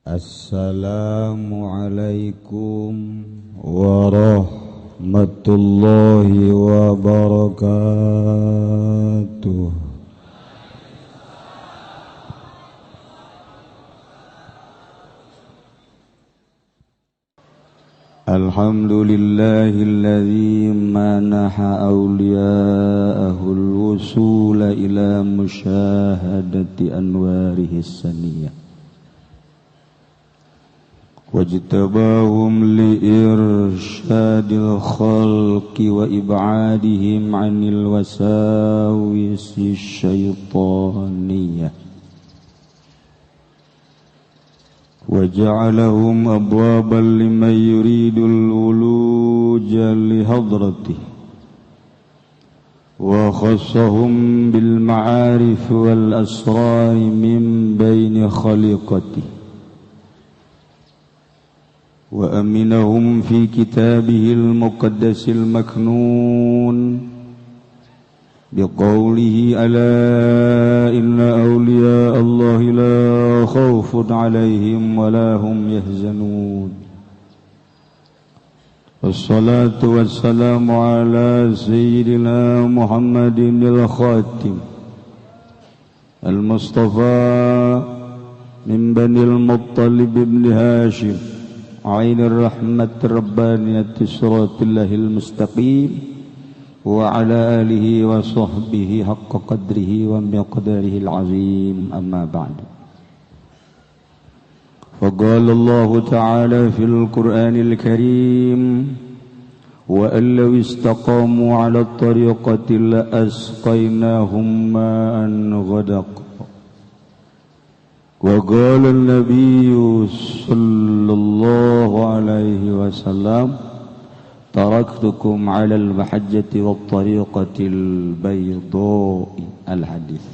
Assalamualaikum warahmatullahi wabarakatuh. Alhamdulillahilladzi manaha awliya'ahul wusula ila musyahadati anwarihis saniyah wajtabahum liirsyadil khalqi wa ib'adihim 'anil wasawisi syaitaniyah wa ja'alahum abwaban liman yuridul wuluja li hadratihi wa khassahum bil ma'arif wal asrar min baini khaliqatihi وأمنهم في كتابه المقدس المكنون بقوله ألا إن أولياء الله لا خوف عليهم ولا هم يحزنون والصلاة والسلام على سيدنا محمد الخاتم المصطفى من بني المطلب بن هاشم عين الرحمة الربانية صراط الله المستقيم وعلى آله وصحبه حق قدره ومقداره العظيم أما بعد فقال الله تعالى في القرآن الكريم وأن لو استقاموا على الطريقة لأسقيناهم ماء غدقا وقال النبي صلى الله عليه وسلم تركتكم على المحجة والطريقة البيضاء الحديث.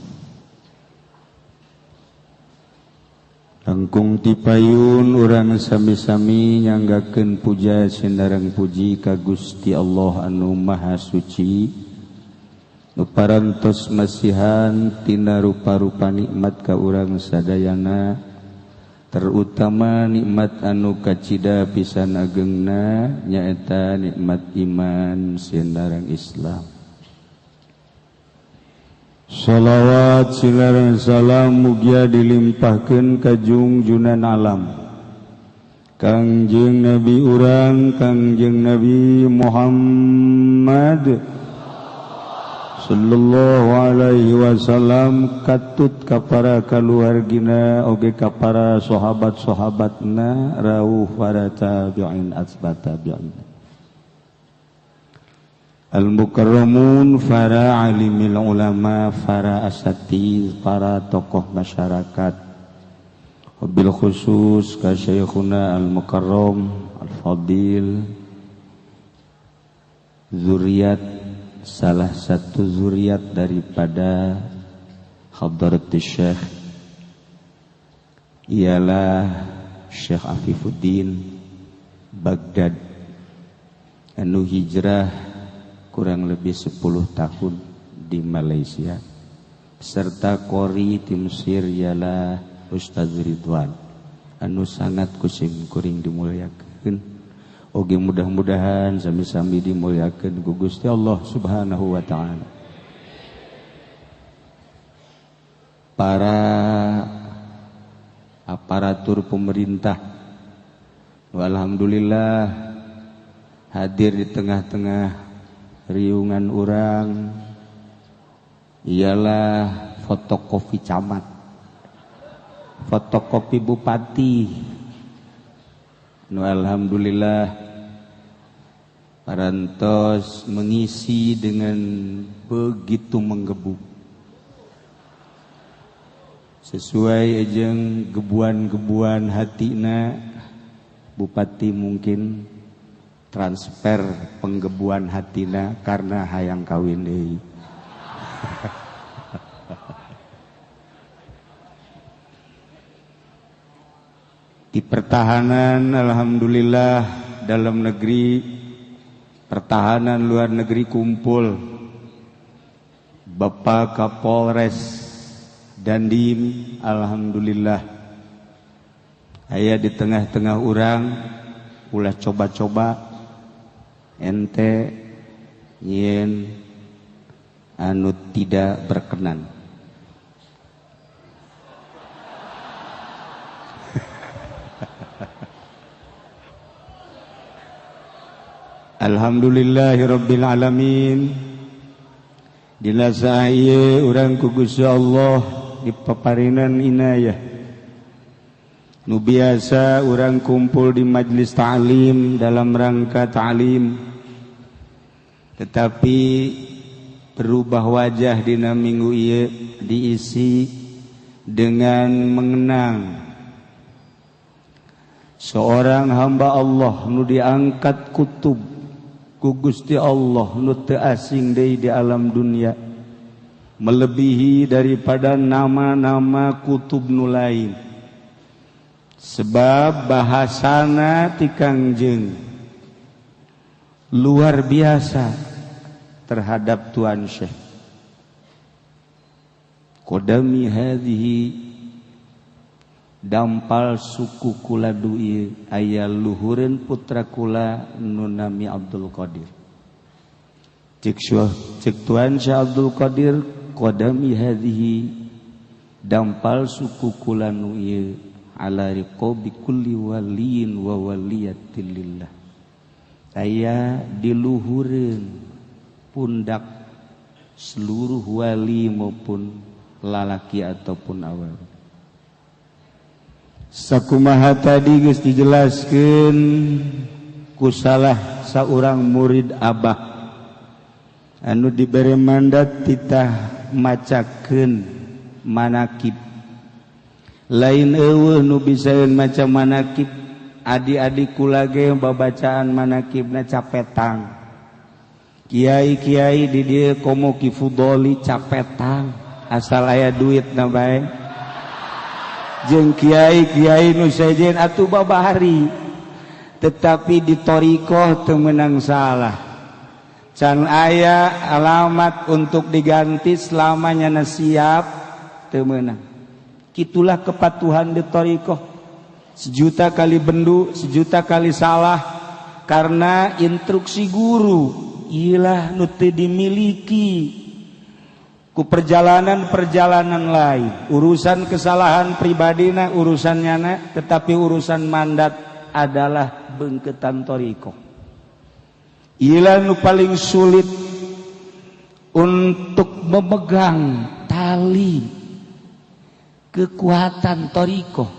Langkung tipayun urang sami-sami nyanggakeun puja sinareng puji ka Gusti Allah anu Maha Suci nu parantos masihan tina rupa-rupa nikmat ka urang sadayana, terutama nikmat anu kacida pisan ageungna nyaeta nikmat iman sinareng Islam. Shalawat sinareng salam mugia dilimpahkeun ka junjunan alam Kangjeng Nabi urang Kangjeng Nabi Muhammad sallallahu alaihi wasallam, katut ka para kaluargina oge ka para sahabat-sahabatna rawuh para tabi'in asbat tabi'in al-mukarramun, para alimil ulama, para asatiz, para tokoh masyarakat, wabil khusus ka syekhuna al-mukarram al-fadil zuriat, salah satu zuriat daripada Hadratus Syekh ialah Syekh Afifuddin Baghdad anu hijrah kurang lebih 10 tahun di Malaysia, serta qori di Mesir ialah Ustaz Ridwan anu sangat kusim kuring dimuliakeun. Oge mudah-mudahan sami-sami dimuliakeun ku Gusti Allah Subhanahu wa taala. Para aparatur pemerintah, alhamdulillah hadir di tengah-tengah riungan urang ialah fotokopi camat, fotokopi bupati. Nu alhamdulillah parantos mengisi dengan begitu menggebu sesuai jeung gebuan-gebuan hatina. Bupati mungkin transfer penggebuan hatina karena hayang kawin deui. Di pertahanan alhamdulillah, dalam negeri, pertahanan luar negeri kumpul. Bapak Kapolres Dandim alhamdulillah aya di tengah-tengah urang ulah coba-coba ente yen anu tidak berkenan. Alhamdulillahirabbil alamin. Dina saha ieu urang ku Gusti Allah dipaparinan inayah. Nu biasa urang kumpul di majelis ta'lim dalam rangka ta'lim. Tetapi berubah wajah dina minggu ieu diisi dengan mengenang seorang hamba Allah nu diangkat kutub ku Gusti Allah nu teu asing deui di alam dunia, melebihi daripada nama-nama kutub nu lain. Sebab bahasana ti Kangjeng luar biasa terhadap Tuan Syekh. Qadami hadhihi dampal suku kula du'i aya luhureun putra kula nu nami Abdul Qadir. Cek Tuan Syekh Abdul Qadir qadami hadhihi dampal suku kula nu ieu ala riqabi kulli waliyin wa waliyatin lillah. Aya di luhureun pundak seluruh wali maupun lalaki ataupun awal. Sakumaha tadi geus dijelaskeun ku salah saurang murid Abah anu dibere mandat titah macakeun manakib. Lain eueuh nu bisaeun maca manakib, adik-adik kula ge babacaan manakibna capetang. Kiai-kiai di dieu komo ki fudoli capetang asal aya duitna bae. Jeung kiai-kiai nu sejen atuh babahari tetapi di torikoh teu meunang salah. Can aya alamat untuk diganti selamanya siap teu meunang. Kitulah kepatuhan di torikoh. Sejuta kali bendu, sejuta kali salah karena instruksi guru iyalah nu teu dimiliki ku perjalanan-perjalanan lain. Urusan kesalahan pribadina urusan nyana, tetapi urusan mandat adalah beungkeutan torikoh. Iyalah nu paling sulit untuk memegang tali kekuatan torikoh.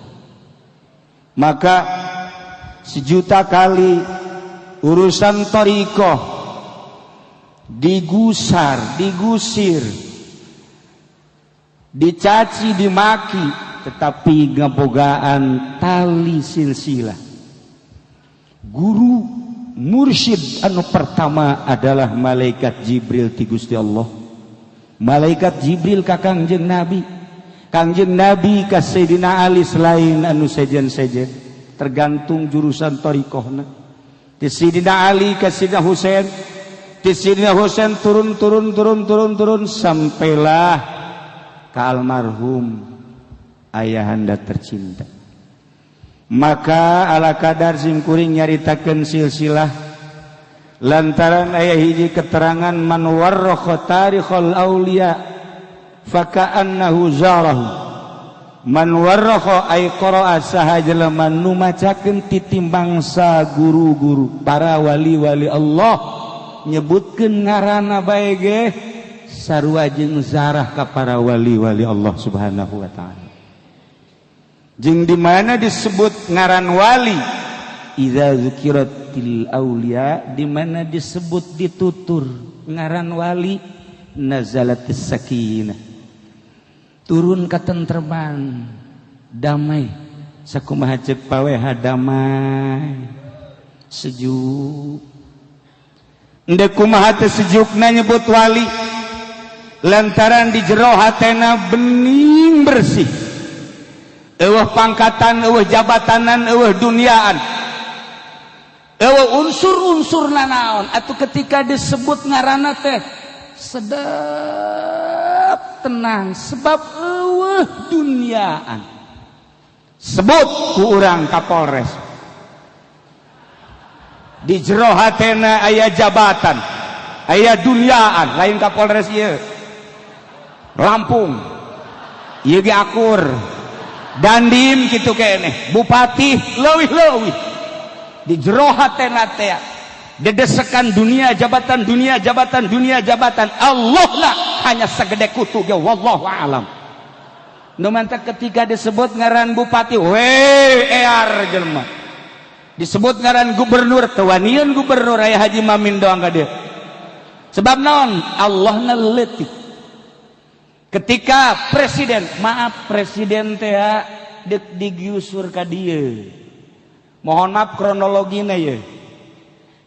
Maka sejuta kali urusan torikoh digusar, digusir, dicaci, dimaki, tetapi ngabogaan tali silsilah. Guru mursyid anu pertama adalah malaikat Jibril ti Gusti Allah. Malaikat Jibril ka Kangjeng Nabi. Kangjeng Nabi ka Sayyidina Ali selain anu sejen-sejen, tergantung jurusan torikohna. Ti Sayyidina Ali ka Sayyidina Husain, ti Sayyidina Husain turun sampailah ka almarhum ayahanda tercinta. Maka ala kadar simkuring nyaritakeun silsilah lantaran aya hiji keterangan man warrakha tarikhal auliya faka'annahu zarahu. Man warrakha ay qara'a sahajalman nu macakeun titimbang sa guru-guru para wali-wali Allah nyebutkeun ngaranna bae ge sarua jeung zarah ka para wali-wali Allah Subhanahu wa taala. Jeung di mana disebut ngaran wali idza zukiratil auliya, di mana disebut ditutur ngaran wali nazalatis sakinah, turun katentreman, damai. Sakumaha ceuk paweha damai, sejuk. Endeu kumaha teu sejukna nyebut wali, lantaran di jero hatena bening bersih. Eueuh pangkatan, eueuh jabatanan, eueuh duniaan, eueuh unsur-unsurna naon atuh ketika disebut ngaranna teh sedap tenang sebab eueuh duniaan. sebut ku urang Kapolres di jero hatena aya jabatan aya dunyaan lain Kapolres ieu Lampung ieu ge akur dandim kitu keneh bupati leuwih-leuwih di jero hatena teh dedesekan dunia jabatan Allah lah hanya segede kutu ge wallahu alam. Nu mantap ketika disebut ngaran bupati ear jelema disebut ngaran gubernur tewanian gubernur aya Haji Mamin doang ka dieu sebab naon Allah na leutik ketika presiden teh dek digiusur ka dieu mohon maaf kronologina ye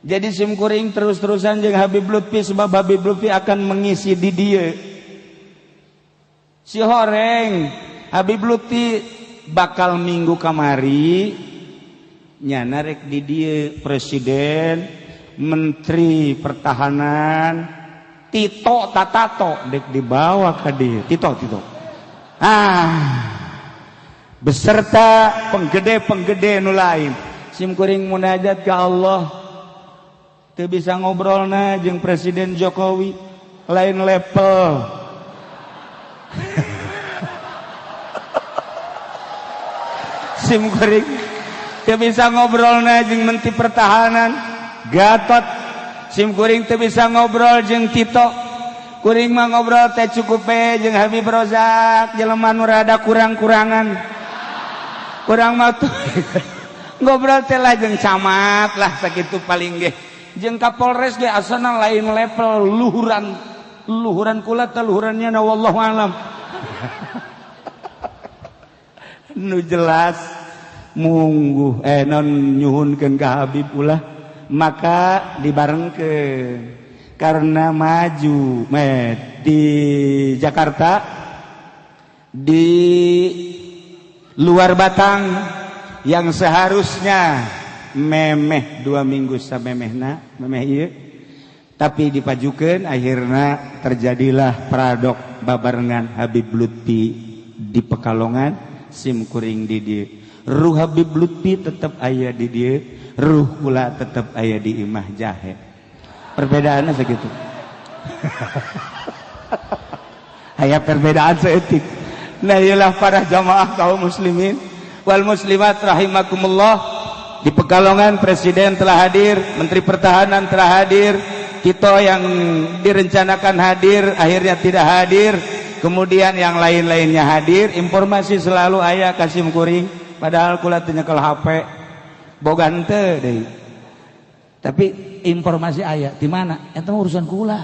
jadi simkuring terus-terusan jeung Habib Lutfi sebab Habib Lutfi akan mengisi di dieu si horeng Habib Lutfi bakal minggu kamari nyana rek di dieu presiden menteri pertahanan Tito Tatato dek dibawa ka dieu Tito beserta penggede nu lain simkuring munajat ke Allah teu bisa ngobrolna jeung Presiden Jokowi lain level simkuring teu bisa ngobrolna jeung Menteri Pertahanan Gatot simkuring teu bisa ngobrol jeung Tito kuring mah ngobrol teh cukup jeung Habib Rozak jelema nu rada kurang-kurangan kurang mah tuh ngobrol teh lah jeung camat lah sakitu paling ge jeung Kapolres ge asana lain level luhuran kula teh luhurannya na wallahu alam nu jelas mungguh non nyuhunkeun ka Habib ulah maka dibarengkeun karena maju di Jakarta di luar Batang yang seharusnya memeh 2 minggu samemehna memeh ieu tapi dipajukeun akhirna terjadilah pradok babarengan Habib Lutfi di Pekalongan simkuring di dieu ruh Habib Lutfi tetap aya di dieu ruh kula tetap aya di Imah Jahe perbedaannya segitu aya perbedaan seetik nah iyalah para jamaah kaum muslimin wal muslimat rahimakumullah. Di Pekalongan presiden telah hadir, Menteri Pertahanan telah hadir, Tito yang direncanakan hadir akhirnya tidak hadir, kemudian yang lain-lainnya hadir. Informasi selalu aya kasim kuring padahal kula teu nyekel HP bogan teu deui tapi informasi aya di mana eta urusan kula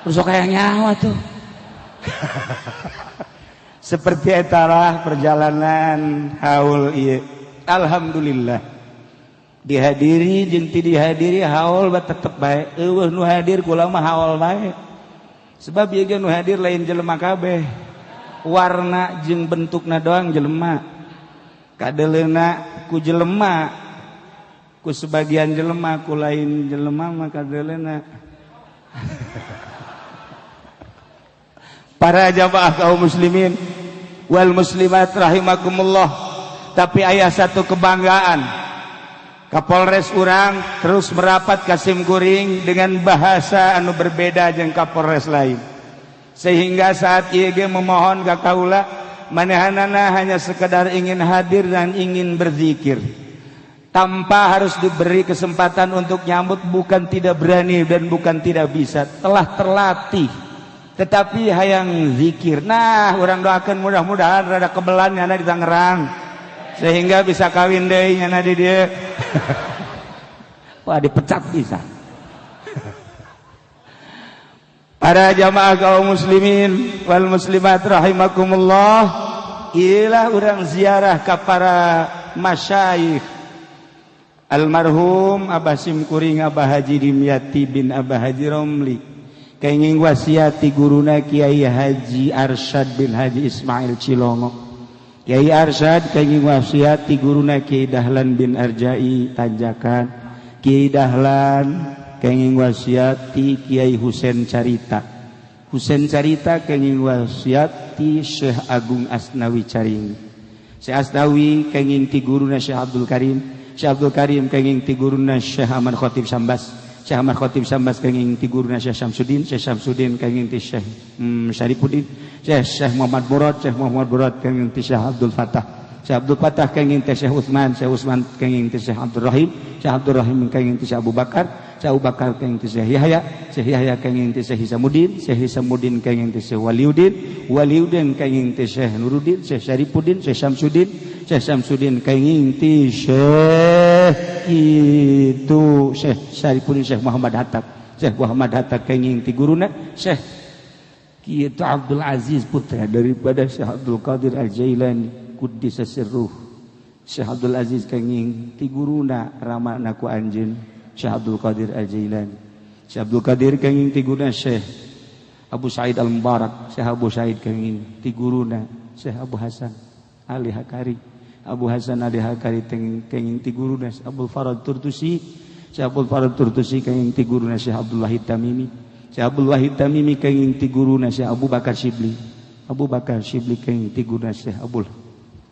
terus kayak nyawa tuh seperti etalah perjalanan haul ieu alhamdulillah dihadiri jeung teu dihadiri haul ba tetep bae eueuh nu hadir kula mah haul bae sebab ieu ge nu hadir lain jelema kabeh warna jeung bentukna doang jelema kadeleuna ku jelema ku sebagian jelema ku lain jelema mah kadeleuna para jamaah kaum muslimin wal muslimat rahimakumullah tapi aya satu kebanggaan Kapolres urang terus merapat kasim kuring dengan bahasa anu berbeda jeung Kapolres lain sehingga saat ieu ge memohon ka kaula manehanana hanya sekedar ingin hadir dan ingin berzikir tanpa harus diberi kesempatan untuk nyambut bukan tidak berani dan bukan tidak bisa telah terlatih tetapi hayang zikir nah urang doakeun mudah-mudahan rada kebelan nyana di Tangerang sehingga bisa kawin deui nyana di dieu wah dipecat bisa para jamaah kaum muslimin wal muslimat rahimakumullah ilah urang ziarah ka para masyayikh almarhum Abah Simkuring Abah Haji Dimyati bin Abah Haji Romli kenging wasiati guruna Kiai Haji Arsyad bin Haji Ismail Cilongo Kiai Arsyad kenging wasiati guruna Kiai Dahlan bin Arjai Tanjakan Kiai Dahlan kenging wasiati Kiai Husein Carita kenging wasiati Syekh Agung Asnawi Caring Syekh Asdawi kenging ti guruna Syekh Abdul Karim. Syekh Abdul Karim kenging ti guruna Syekh Ahmad Khatib Syambas. Syekh Ahmad Khatib Syambas kenging ti guruna Syekh Syamsuddin. Syekh Syamsuddin kenging ti Syekh Syarifuddin. Syekh Muhammad Murad. Syekh Muhammad Murad kenging ti Syekh Abdul Fattah. Syekh Abdul Fattah kenging ti Syekh Utsman. Syekh Utsman kenging ti Syekh Abdul Rahim. Syekh Abdul Rahim kenging ti Syekh Abu Bakar. Syekh Abu Bakar kenging ti Syekh Yahya. Syekh Yahya kenging ti Syekh Hisamuddin. Syekh Hisamuddin kenging ti Syekh Waliuddin. Waliuddin kenging ti Syekh Nuruddin. Syekh Syarifuddin. Syekh Syamsuddin. Syekh Syamsuddin kenging ti Syekh itu Syekh Syarifuddin. Syekh Muhammad Hatta. Syekh Muhammad Hatta kenging ti guruna Syekh kitu Abdul Aziz putra daripada Syekh Abdul Qadir Al-Jailani Quddisa Sirruh. Syekh Abdul Aziz kenging ti guruna ramana ku anjeun Syekh Abdul Qadir Al-Jailani. Syekh Abdul Qadir kenging ti guruna Syekh Abu Sa'id Al-Mubarak. Syekh Abu Sa'id kenging ti guruna Syekh Abu Hasan Ali Hakari. Abu Hasan Ali Hakari kenging ti guruna Syekh Abdul Farad Turtusi. Syekh Abdul Farad Turtusi kenging ti guruna Syekh Abdul Wahid Tamimi. Syekh Abdul Wahid Tamimi kenging ti guruna Syekh Abu Bakar Shibli. Abu Bakar Shibli kenging ti guruna Syekh Abdul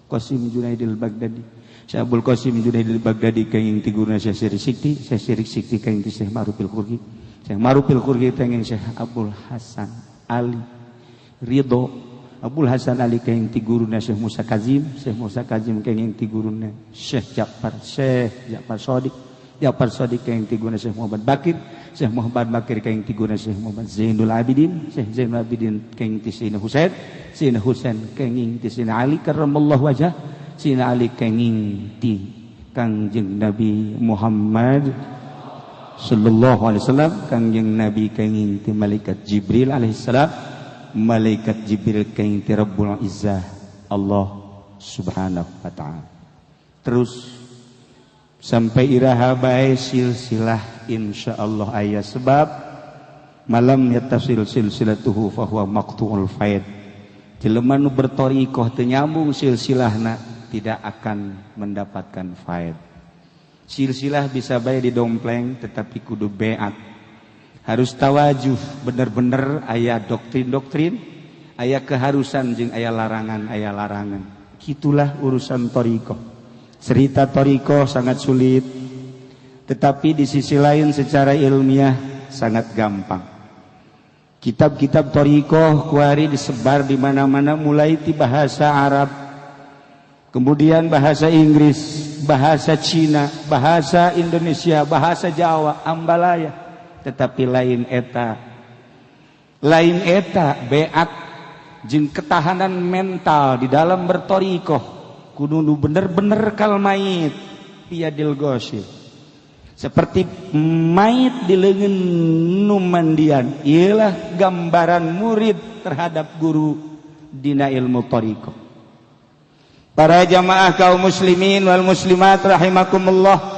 Qasim Junaidil Baghdadi. Syekh Abdul Qasim Junaidil Baghdadi kenging ti guruna Syekh Sirik Sikti. Syekh Sirik Sikti kenging ti Syekh Marufil Khurgi. Syekh Marufil Khurgi kenging Syekh Abdul Hasan Ali Ridho. Abdul Hasan Ali kenging ti guruna Syekh Musa Kazim. Syekh Musa Kazim kenging ti guruna Syekh Ja'far. Syekh Ja'far Shadiq. Ja'far Shadiq kenging ti guruna Syekh Muhammad Bakir. Syekh Muhammad Bakir kenging ti guruna Syekh Muhammad Zainul Abidin. Syekh Zainul Abidin kenging ti Sayyidina Husain. Sayyidina Husain kenging ti Sayyidina Ali karramallahu wajhah. Sayyidina Ali kenging ti Kangjeng Nabi Muhammad sallallahu alaihi wasallam. Kangjeng Nabi kenging ti malaikat Jibril alaihi salam. Malaikat Jibril kenging ti Rabbul Izzah Allah subhanahu wa ta'ala. Terus sampai iraha bae silsilah insyaallah aya sebab malam yattasil silsilatuhu fahuwa maqtu'ul faid. Jelema nu bertorikoh teu nyambung silsilahna tidak akan mendapatkan faid. Silsilah bisa bae didompleng tetapi kudu beat. Harus tawajuh, bener-bener aya doktrin-doktrin, aya keharusan jeung aya larangan. Itulah urusan torikoh. Cerita torikoh sangat sulit, tetapi di sisi lain secara ilmiah sangat gampang. Kitab-kitab torikoh kuari disebar di mana-mana, mulai di bahasa Arab, kemudian bahasa Inggris, bahasa Cina, bahasa Indonesia, bahasa Jawa, ambalaya. Tetapi lain eta beat jeung ketahanan mental di dalam bertorikoh kudu bener-bener kal mayit piadil gosil seperti mayit di leungeun nu mandian. Ialah gambaran murid terhadap guru dina ilmu torikoh. Para jamaah kaum muslimin wal muslimat rahimakumullah,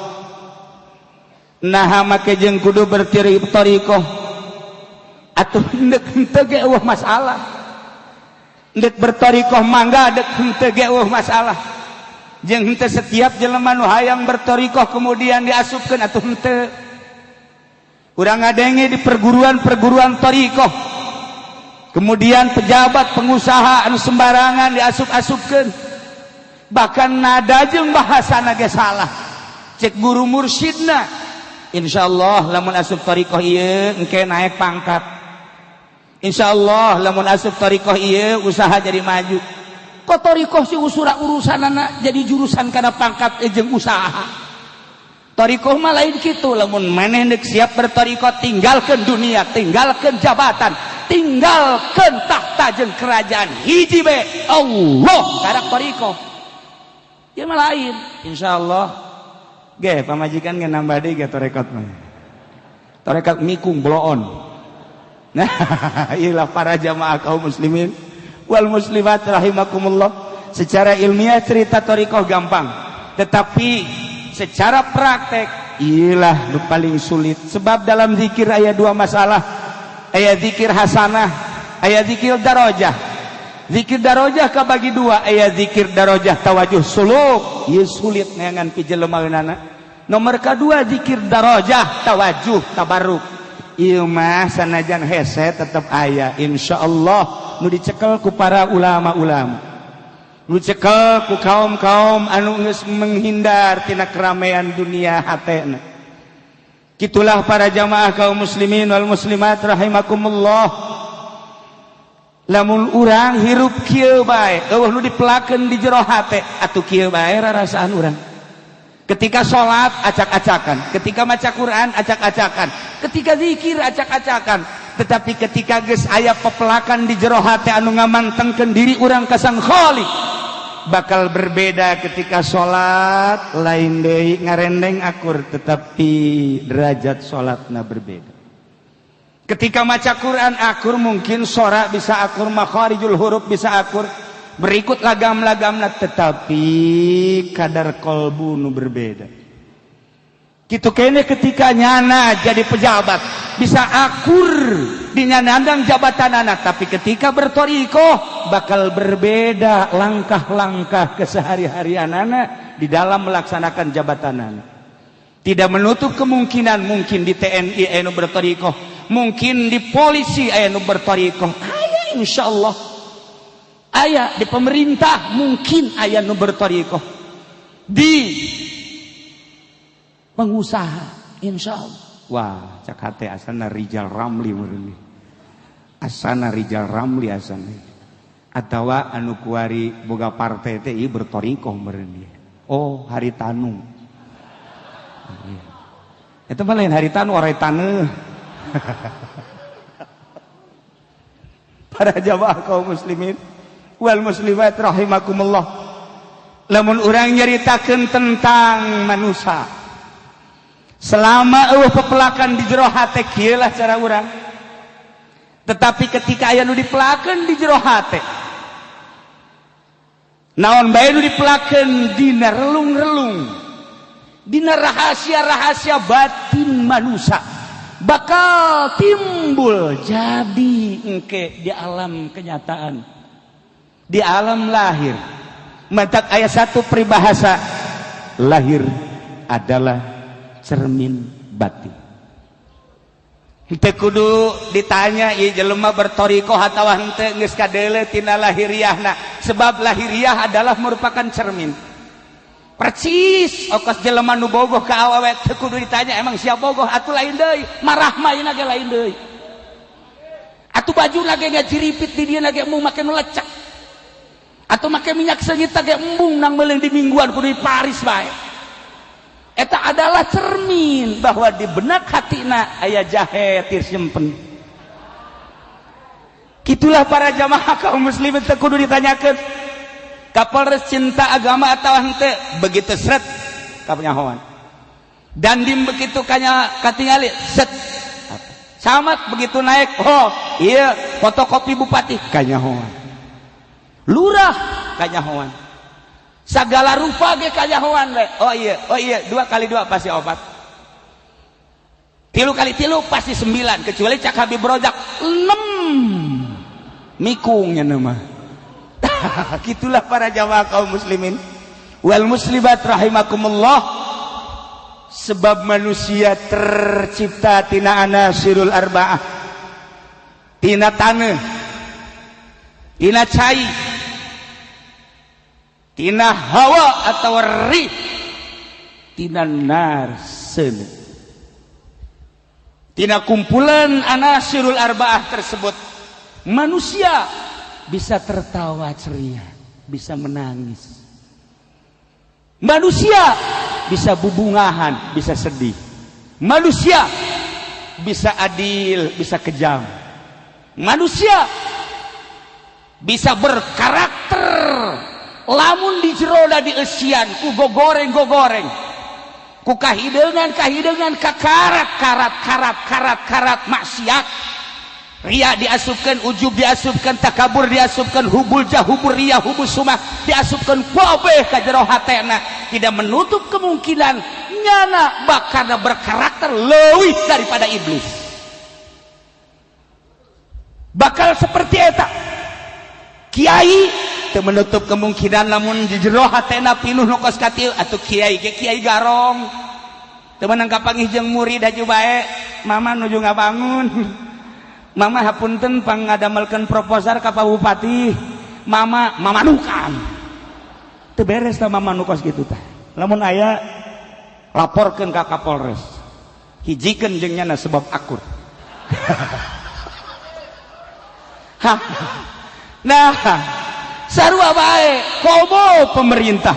nah make jeung kudu bertorikoh atuh deuk henteu ge eueuh masalah. Deuk bertorikoh mangga deuk henteu ge eueuh masalah. Jeung henteu setiap jelema nu hayang bertorikoh kemudian diasupkeun atuh henteu. Urang ngadenge di perguruan-perguruan torikoh. Kemudian pejabat pengusaha anu sembarangan diasup-asupkeun. Bahkan nada jeung bahasana ge salah. Cek guru mursyidna, insyaallah lamun asup tariqah ieu engke naik pangkat. Insyaallah lamun asup tariqah ieu usaha jadi maju. Kok tariqah si urusanana jadi jurusan kana pangkat jeung usaha. Tariqah mah lain kitu, lamun maneh neuk siap bertariqah tinggalkeun dunia, tinggalkeun jabatan, tinggalkeun tahta jeung kerajaan, hiji be Allah karak tariqah. Ieu mah lain insyaallah. Ge pamajikan ngan nambah deui ge torekat mah. Torekat mikung bloon. Nah, iyalah para jamaah kaum muslimin wal muslimat rahimakumullah. Secara ilmiah cerita torekoh gampang, tetapi secara praktek iyalah nu paling sulit. Sebab dalam zikir aya dua masalah. Aya zikir hasanah, aya zikir darajah. Zikir darajah kabagi dua, aya zikir darajah tawajuh suluk. Ieu sulit neangan pi jelemaeunana. Nomor kedua zikir darajah tawajuh tabarruk. Ieu mah sanajan hese tetep aya insyaallah nu dicekel ku para ulama-ulama. nu cekel ku kaum-kaum anu geus menghindar tina keramaian dunia hatena. Kitulah para jamaah kaum muslimin wal muslimat rahimakumullah. Lamun urang hirup kieu bae, eueuh nu dipelakeun di jero hate, atuh kieu bae rarasaan urang. Ketika sholat acak-acakan, ketika maca Quran acak-acakan, ketika zikir acak-acakan. Tetapi ketika geus aya pepelakan di jero hate anu ngamantengkeun diri urang ka Sang Khaliq, bakal berbeda ketika sholat lain deui ngarendeng akur, tetapi derajat sholatna berbeda. Ketika maca Quran akur mungkin sora bisa akur, makharijul huruf bisa akur, berikut lagam-lagamna, tetapi kadar kolbu nu berbeda. Kitu kene ketika nyana jadi pejabat bisa akur di nyandang jabatanana, tapi ketika bertorikoh bakal berbeda langkah-langkah kesehari-harianana di dalam melaksanakan jabatanana. Tidak menutup kemungkinan mungkin di TNI anu bertorikoh, mungkin di polisi anu bertorikoh, aya insyaallah. Aya di pemerintah mungkin aya nu bertorikoh, di pengusaha insyaallah. Wah, cak hate asana Rijal Ramli meureun. Asana Rijal Ramli asana. Atawa anu kuari boga partai teh ieu bertorikoh meureun dia. Oh, Haritanu. Itu mah lain Haritanu, orang taneuh. Para jamaah kaum muslimin wal muslimat rahimakumullah, lamun urang nyaritakeun tentang manusia selama eueuh pepelakan di jero hate, kieu lah cara urang. Tetapi ketika aya nu dipelakeun di jero hate, naon bae nu dipelakeun dina relung-relung, dina rahasia-rahasia batin manusia, bakal timbul jadi engke di alam kenyataan, di alam lahir. Mantak ayat satu peribahasa, lahir adalah cermin batin. Henteu kudu ditanya ieu jelema bertorikoh atawa henteu, geus kadeuleu tina lahiriahna, sebab lahiriah adalah merupakan cermin. Percis okos jelema nu bogoh ka awewe teu kudu ditanya emang sia bogoh, atuh lain deui, marah maina ge lain deui. Atuh bajuna ge ngajiripit di dieu ge embung make nu lecek. Atuh make minyak seungit ge embung nang meuleung di mingguan kudu diparis bae. Eta adalah cermin bahwa di benak hatina aya jahe tir simpen. Kitulah para jamaah kaum muslimin teu kudu ditanyakeun kapolres cinta agama atau henteu, begitu seret ka panyahoan. Dandim begitu katingali set. Camat begitu naik, oh iya fotokopi bupati kanyahoan. Lurah kanyahoan. Sagala rupa ge kanyahoan we. Oh iya 2 kali 2 pasti 4. 3 kali 3 pasti 9, kecuali cak Habib Rojak 6. Mikungnya nama. Gitulah para jamaah kaum muslimin wal muslimat rahimakumullah, sebab manusia tercipta tina anasirul arba'ah, tina taneuh, tina cai, tina hawa atau rih, tina nar seun. Tina kumpulan anasirul arba'ah tersebut manusia bisa tertawa ceria, bisa menangis. Manusia bisa bubungahan, bisa sedih. Manusia bisa adil, bisa kejam. Manusia bisa berkarakter lamun di jeroda di esian ku gogoreng ku kahideungan karat maksiat. Ria diasupkan, ujub diasupkan, takabur diasupkan, hubul jahubur ria hubul sumah diasupkan kabeh ka jero hatena, tidak menutup kemungkinan nyana bakarna berkarakter leuwih daripada iblis. Bakal seperti eta. Kiai teu menutup kemungkinan lamun di jero hatena pinuh nu kos katil atuh kiai ge kiai garong. Teu meunang kapanggih jeung murid aju bae, mama nuju ngabangun. Mama hapunten pangadamelkeun proposal ka Pak Bupati. Mama nukan. teu beres tah mama nu kos kitu tah. Lamun aya laporkeun ka Kapolres. Hijikeun jeung nyana sebab akur. Nah, sarua bae komo pemerintah.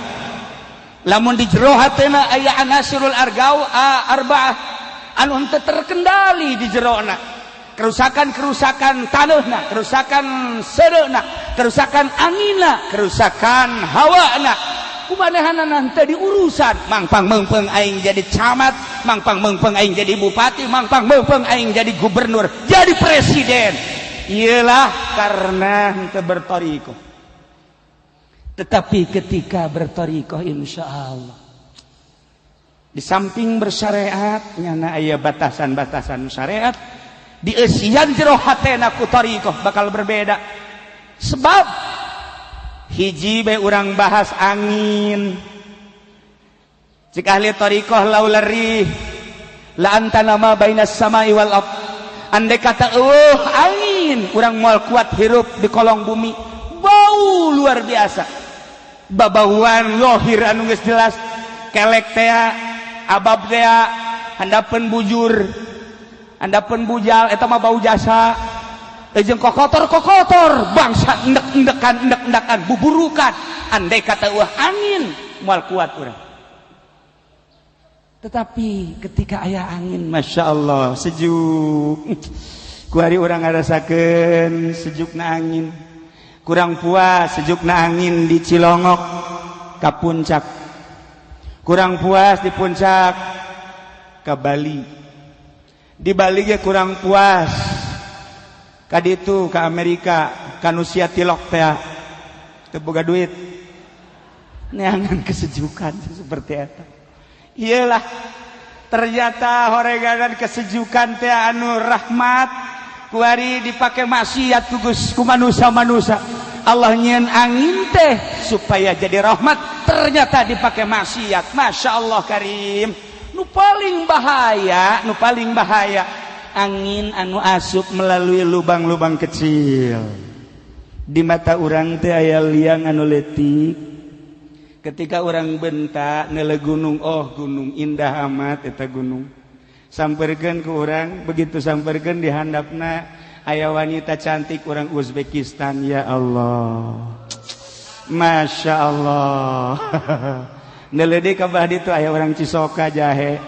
Lamun di jero hatena aya anasirul arba'ah anu henteu terkendali di jerona. Kerusakan tanahna, kerusakan sereuna, kerusakan anginna, kerusakan hawana. Kumanehanana henteu diurusan. Mangpang meungpeung aing jadi camat, mangpang meungpeung aing jadi bupati, mangpang meungpeung aing jadi gubernur, jadi presiden. Iyalah karena henteu bertorikoh. Tetapi ketika bertorikoh insyaallah di samping bersyariat nyana aya batasan-batasan syariat, di eusian jero hatena ku torikoh bakal berbeda. Sebab hiji bae urang bahas angin. Cik ahli torikoh lauleri la antana ma bainas samai wal ard. Andai kata angin urang moal kuat hirup di kolong bumi, bau luar biasa. Babauan lohir anu geus jelas, kelek teh abab teh handapeun bujur, handapeun bujal eta mah bau jasa. Jeung kokotor bangsa endek-endekan buburukan. Andai kata angin moal kuat urang. Tetapi ketika aya angin, masya Allah sejuk. Kuari urang ngarasakeun sejukna angin. Kurang puas sejukna angin di Cilongok ka puncak. Kurang puas di puncak ka Bali. Di Bali ge kurang puas ka ditu ka Amerika, ka nu sia tilok teh teu boga duit. Neangan kesejukan seperti eta. Iyalah ternyata horeganan kesejukan teh anu rahmat kuari dipake maksiat ku manusia. Allah nyieun angin teh supaya jadi rahmat, ternyata dipake maksiat. Masya Allah karim. Nu paling bahaya angin anu asup melalui lubang-lubang kecil. Di mata urang teh aya liang anu leutik. Ketika orang bentak neule gunung, oh gunung indah amat eta gunung. Samperkeun ku urang, begitu samperkeun di handapna aya wanita cantik urang Uzbekistan. Ya Allah, masya Allah. Neuleudeui ka bae ditu aya urang Cisoka Jahe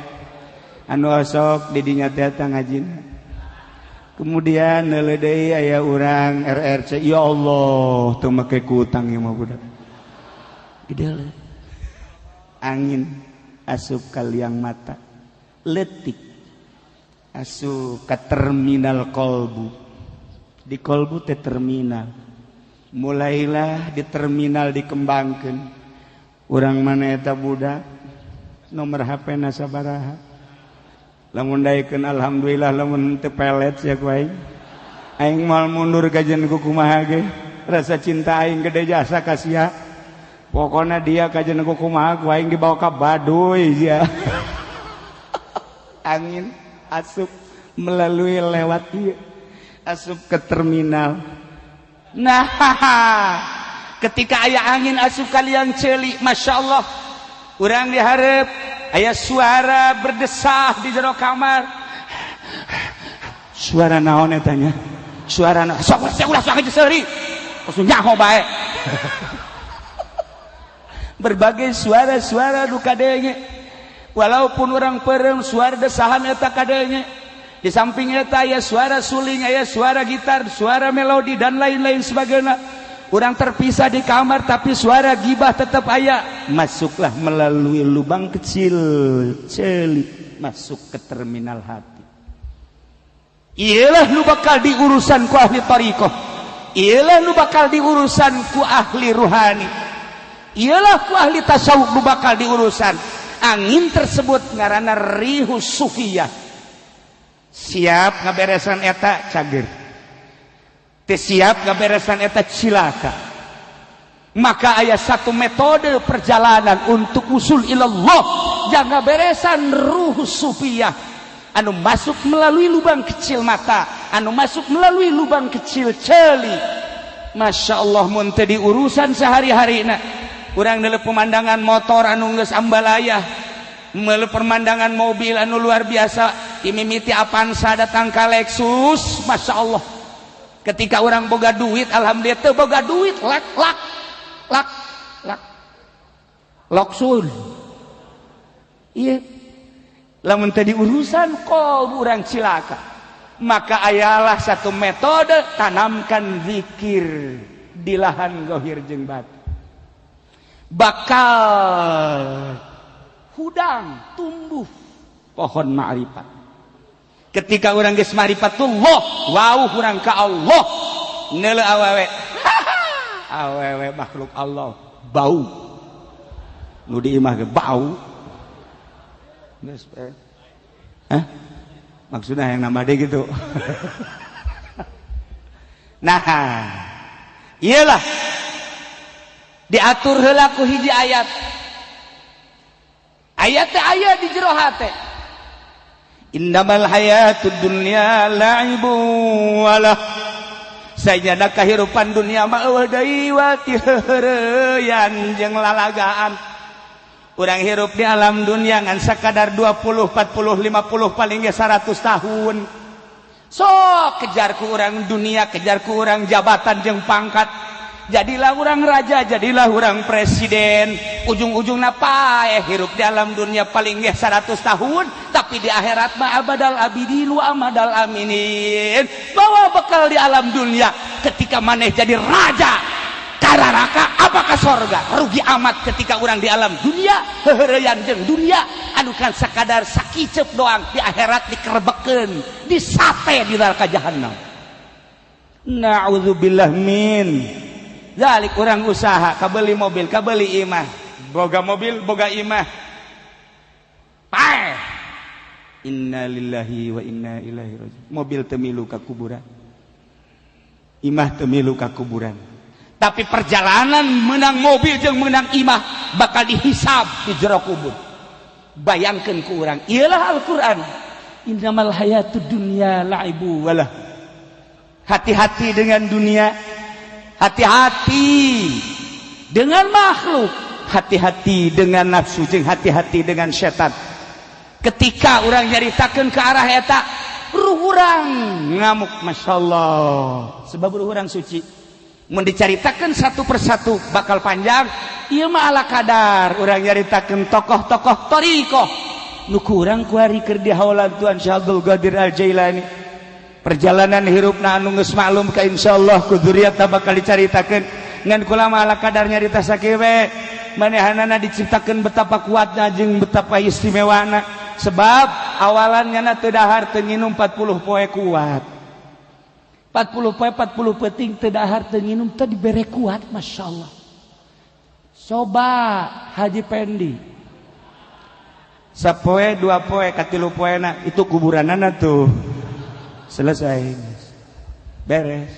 anu osok di dinya teh ngajina. Kemudian neuleudeui aya urang RRC. Ya Allah, teu make kutang ieu mah budak. Gede angin asup ka liang mata letik asup ka terminal kolbu. Di kolbu teh terminal. Mulailah di terminal dikembangkeun. Urang mana eta budak nomor HP-na sabaraha. Lamun daekeun alhamdulillah, lamun teu pelet sia ku aing. Aing moal mundur kajen ku kumaha ge. Rasa cinta aing gede jasa ka sia. Pokoknya dia kajian aku kumaha ku aing dibawa ke Baduy ya. Angin asup melalui lewat dia, asup ke terminal. Nah, ketika aya angin asup kalian celi, masya Allah, urang diharap aya suara berdesah di jero kamar. Suara naon etanya? Suara naon? Sok ulah sok aja seuri. Terus nyaho bae. Berbagai suara-suara nu kadenge, walaupun orang perem suara desahan eta kadenge. Di samping eta aya suara suling, aya suara gitar, suara melodi dan lain-lain sebagainya. Orang terpisah di kamar tapi suara gibah tetap aya. Masuklah melalui lubang kecil celi masuk ke terminal hati. Iyalah nu bakal diurusan ku ahli tariqah. Iyalah nu bakal diurusan ku ahli ruhani. Ialah ku ahli tasawuf nu bakal diurusan. Angin tersebut ngaranna rihus sufiyah. Siap ngaberesan eta cager. Teu siap ngaberesan eta cilaka. Maka aya satu metode perjalanan untuk usul ilallah yang ngaberesan ruhus sufiyah. Anu masuk melalui lubang kecil mata, anu masuk melalui lubang kecil celi. Masya Allah mun teu diurusan sehari-harina urang neuleuh pemandangan motor anu geus ambalaya, meuleuh pemandangan mobil anu luar biasa, timimiti Avanza datang ka Lexus, Masya Allah. Ketika orang boga duit, alhamdulillah teu boga duit, lak loksun. Iya, lamun tadi urusan kol urang cilaka, maka ayalah satu metode, tanamkan zikir di lahan gohir jeung batu, bakal hudang tumbuh pohon ma'rifat. Ketika orang geus ma'rifatullah, wow urang ka Allah, neuleuh awewe awewe makhluk Allah bau nu di imah ge bau geus maksudnya yang nama dia gitu. Nah iyalah diatur heula ku hiji ayat teh aya di jero hate, innamal hayatud dunya la'ibun walah, sayyana kahirupan dunia mah eueuh deui wa ti heureuyan jeung lalagaan. Urang hirup di alam dunia ngan sakadar 20, 40, 50 paling ge 100 tahun. Sok kejar ku urang dunia, kejar ku urang jabatan jeung pangkat. Jadilah urang raja, jadilah urang presiden. Ujung-ujungna paeh hirup di alam dunia paling ge 100 tahun, tapi di akhirat mah abadal abidin wa amadal aminin. Bawa bekal di alam dunia, ketika maneh jadi raja kararaka apakah sorga, rugi amat ketika orang di alam dunia heureuyan jeung dunia anu kan sakadar sakicep doang, di akhirat dikerebekeun, disate di neraka jahanam. Na'udzubillah min zalik. Urang usaha kabeli mobil, kabeli imah, boga mobil boga imah, paeh inna lillahi wa inna ilaihi raji'un. Mobil teu milu ka kuburan, imah teu milu ka kuburan. Tapi perjalanan menang mobil jeung menang imah bakal dihisab di jero kubur. Bayangkeun ku urang, iyalah Al-Qur'an, innamal hayatud dunya la'ibu walah. Hati-hati dengan dunia, hati-hati dengan makhluk, hati-hati dengan nafsu, jeung hati-hati dengan setan. Ketika urang nyaritakeun ke arah eta, ruh urang ngamuk, masyaallah, sebab ruh urang suci. Mun dicaritakeun satu persatu bakal panjang. Ieu mah ala kadar urang nyaritakeun tokoh-tokoh thariqah nu kurang kuari keur dihawalan Tuan Syekh Abdul Qadir Al-Jailani. Perjalanan hirupna anu geus maklum ka insyaallah ku dzurriatna bakal dicaritakeun ngan kula mah ala kadar nyarita sakieu we. Manehanana diciptakeun betapa kuatna jeung betapa istimewana, sebab awalannya teu dahar teu nginum 40 poe kuat. 40 poe 40 penting teu dahar teu nginum teh dibere kuat, masyaallah. Coba Haji Pendi sapoe 2 poe ka 3 poena itu kuburanana tuh selesai beres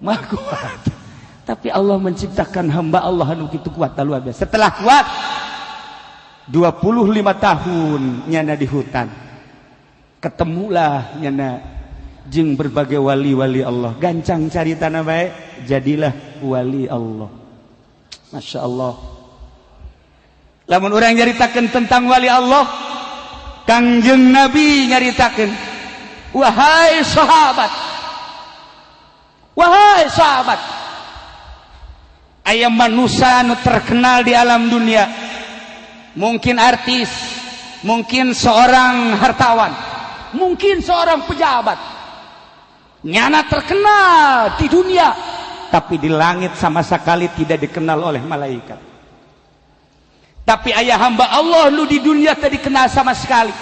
mah kuat. Tapi Allah menciptakan hamba Allah anu kitu kuat luar biasa. Setelah kuat 25 tahun nyana di hutan, ketemulah nyana jeung berbagai wali-wali Allah. Gancang caritana bae, jadilah wali Allah. Masya Allah. Lamun urang nyaritakeun tentang wali Allah, Kangjeng Nabi nyaritakeun, wahai sahabat, wahai sahabat, aya manusia anu terkenal di alam dunia, mungkin artis, mungkin seorang hartawan, mungkin seorang pejabat, nyana terkenal di dunia, tapi di langit sama sekali tidak dikenal oleh malaikat. Tapi ayah hamba Allah nu di dunia tadi dikenal sama sekali.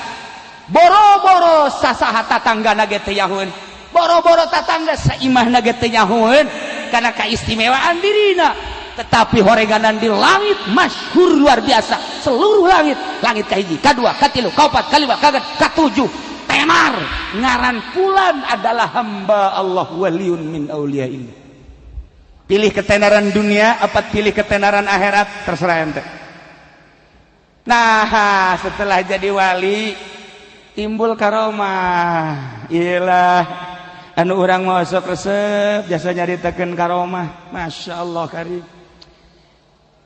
Boro-boro sasaha tatanggana ge teu nyahoeun, boro-boro tatangga saimahna ge teu nyahoeun karena kaistimewaan dirina. Tetapi horeganan di langit masyhur luar biasa, seluruh langit, langit kahiji, kadua, katilu, kaopat, kalima, kaget, katujuh, tenar ngaran fulan adalah hamba Allah waliun min auliyaillah. Pilih ketenaran dunia apa pilih ketenaran akhirat, terserah ente. Nah setelah jadi wali timbul karomah. Iyalah anu urang mau sok resep jasa nyaritakeun karomah, masya Allah karim.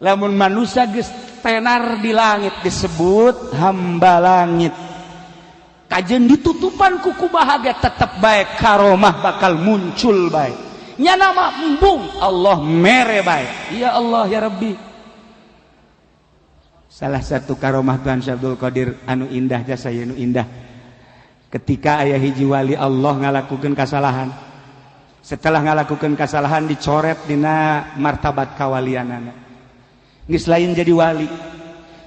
Lamun manusia geus tenar di langit disebut hamba langit. Kajen ditutupan kuku bahagia tetap baik, karomah bakal muncul baik. Nya nama embung Allah mere baik. Ya Allah ya Rabbi. Salah satu karomah Tuhan Syekh Abdul Qadir anu indah jasa anu indah. Ketika aya hiji wali Allah ngalakukeun kasalahan. Setelah ngalakukeun kasalahan dicoret dina martabat kawalianana. Geus lain jadi wali.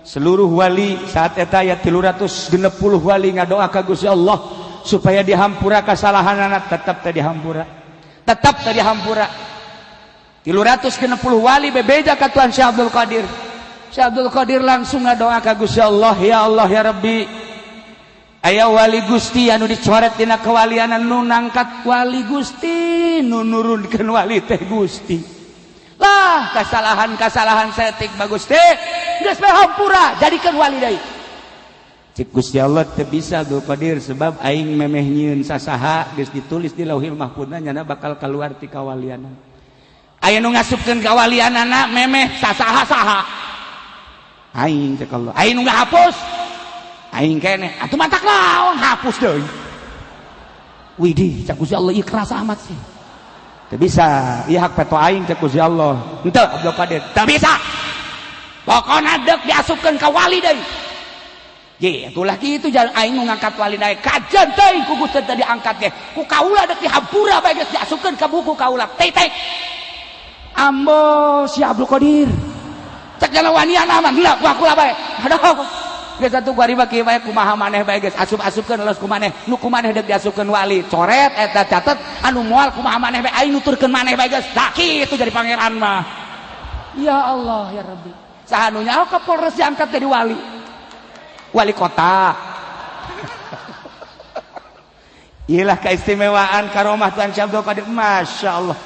Seluruh wali saat eta aya 360 wali ngadoa ka Gusti Allah supaya dihampura kasalahanana, tetep teh dihampura. Tetep teh dihampura. 360 wali bebeja ka Tuhan Syekh Abdul Qadir. Syekh Abdul Qadir langsung ngadoa ka Gusti Allah, ya Allah ya Rabbi. Aya wali Gusti anu dicoret dina kewalianan nu nangkat wali Gusti, nu nurunkeun wali teh Gusti. Lah kasalahan setik bagus teh geus bae hampura jadikeun wali deui. Cik Gusti Allah teu bisa Abdul Qadir sebab aing memeh nyieun sasaha geus ditulis di Lauhil Mahfuzna nyana bakal kaluar ti kawalianna. Aya nu ngasupkeun kawalianana memeh sasaha-saha. Aing cek Allah, aing nu ngahapus. Aing keneh atuh mantak naon hapus deui. Widih, cek Gusti Allah ieu keras amat sih. Tidak bisa, iya hak peto aing cek Gusti Allah. Henteu Abdul Qadir, tidak bisa. Pokona deuk diasupkeun ka wali deui. Ye, atulah kitu jalan aing ngangkat wali deui. Kajen teh ku Gusti teh diangkat ge. Ku kaula deuk dihampura bae geus diasupkeun ka buku kaula. Teh. Ambo si Abdul Qadir. Cek jalan waniana mah heula ku akula bae. Aduh. Geus atuh kuari baki bae kumaha maneh bae geus asup-asupkeun leus kumaneh. Nu kumaneh deuk diasupkeun wali. Coret eta catet anu moal kumaha maneh bae aing nuturkeun maneh bae geus. Da kitu jadi pangeran mah. Ya Allah ya Rabbi. Sahanunya Kapolres diangkat jadi wali. Wali kota. Iyalah keistimewaan karomah Tuhan Syekh Abdul Qadir. Masya Allah.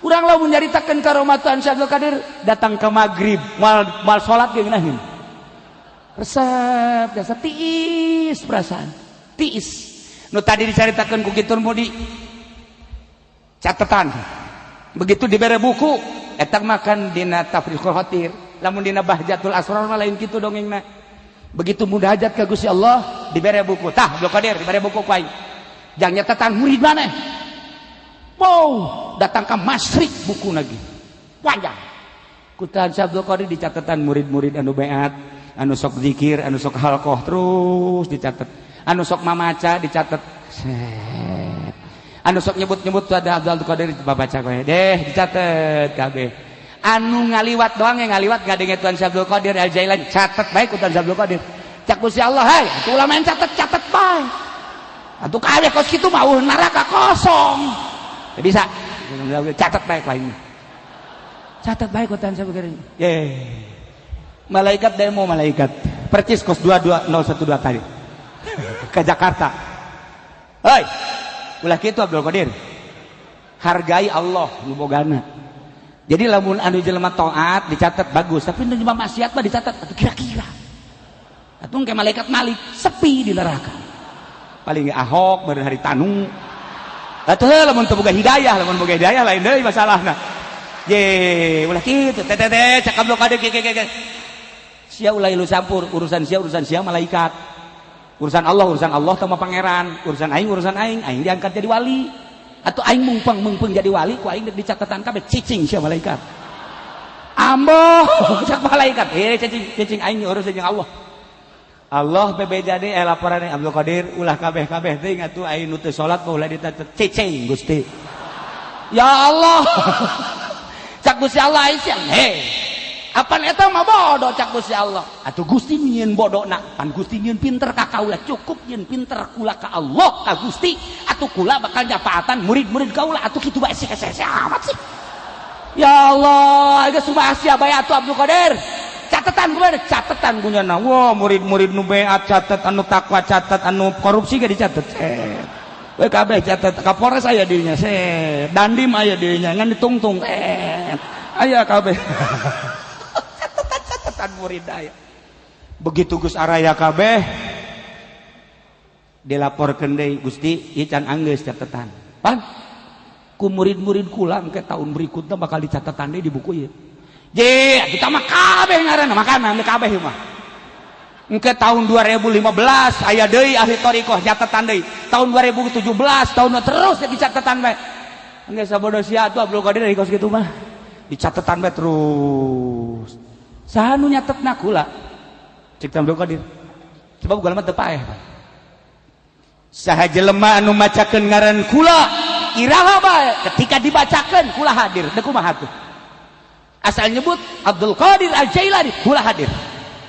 Urang lamun nyaritakeun karomah Tuhan Syekh Abdul Qadir datang ke maghrib mal salat ge ngeunaheun. Resep jasa tiis perasaan tiis nu tadi dicaritakeun ku kitu mudi catatan begitu dibere buku eta makan dina Tafriqul Khatir lamun dina Bahjatul Asrar mah lain kitu dongengna begitu munajat ka Gusti Allah dibere buku tah Abdul Qadir dibere buku ku aing jang nyatatan murid maneh wow datang ka Masyrik buku lagi panjang ku Tuhan Syekh Abdul Qadir dicatatan murid-murid anu beat anu sok zikir, anu sok halqoh terus dicatat, anu sok mamaca dicatat, anu sok nyebut-nyebut tuh ada Abdul Qadir baca kowe deh dicatat kabeh, anu ngaliwat doang yang ngaliwat ngadenge Tuhan Syekh Abdul Qadir Al-Jailani catat baik Tuhan Syekh Abdul Qadir, cak Gusti Allah hai, atuh ulama yang catat baik, atuh kabeh kos kitu mah neraka kosong, teu bisa, catat baik lain, catat baik Tuhan Syekh Abdul Qadir, malaikat demo malaikat percis kos 22012 tadi ke Jakarta. Hei ulah kitu Abdul Qadir hargai Allah nu bogana. Jadi lamun anu jelema taat dicatat bagus tapi nu jelema maksiat mah dicatat atuh kira-kira atuh ke malaikat Malik sepi di neraka paling Ahok beureun hari Tanu atuh lamun teu boga hidayah lain deui masalahna. Ye ulah kitu teh cak Abdul Qadir ge sia ulah lu campur urusan sia malaikat urusan Allah sama pangeran urusan aing diangkat jadi wali atau aing mungpeng jadi wali ku aing dicatatan kabeh cicing sia malaikat ambo cak malaikat cicing aing urusan jeung Allah bebeja deui laporan Abdul Qadir ulah kabeh teuing atuh aing nu teu salat ulah dicatet cicing Gusti ya Allah cak Gusti Allah aing apan eta mah bodoh cak Gusti Allah atuh Gusti nyieun bodona pan Gusti nyieun pinter ka kaula cukup nyieun pinter kula ka Allah ka Gusti atuh kula bakal nyapaatan murid-murid kaula atuh kitu bae sih amat sih ya Allah geus sumpah sia bae atuh Abdul Qadir catetan gunyana wah murid-murid nu beat catet anu takwa catet anu korupsi ge dicatet we kabeh catet Kapolres aya dirinya Dandim aya dirinya ngan ditungtung aya kabeh murid aya begitu Gus araya kabeh dilaporkeun deui Gusti ieu can anggeus catetan pan ku murid-murid kula engke tahun berikutnya bakal dicatetan deui di buku ieu kita mah kabeh ngaranna makanan kabeh mah. Engke tahun 2015 aya deui ahli thariqah nyatetan deui. Tahun 2017 tahun terus dicatetan bae. Engke sabodo sia atuh Abdul Qadir di kos kitu mah. Dicatetan bae terus. Saha nu nyatetna kula? Cik Abdul Qadir. Coba Google mah teu paeh. Saha jelema anu macakeun ngaran kula iraha bae ketika dibacakeun kula hadir. Da kumaha tuh? Asal nyebut Abdul Qadir Al-Jailani kula hadir.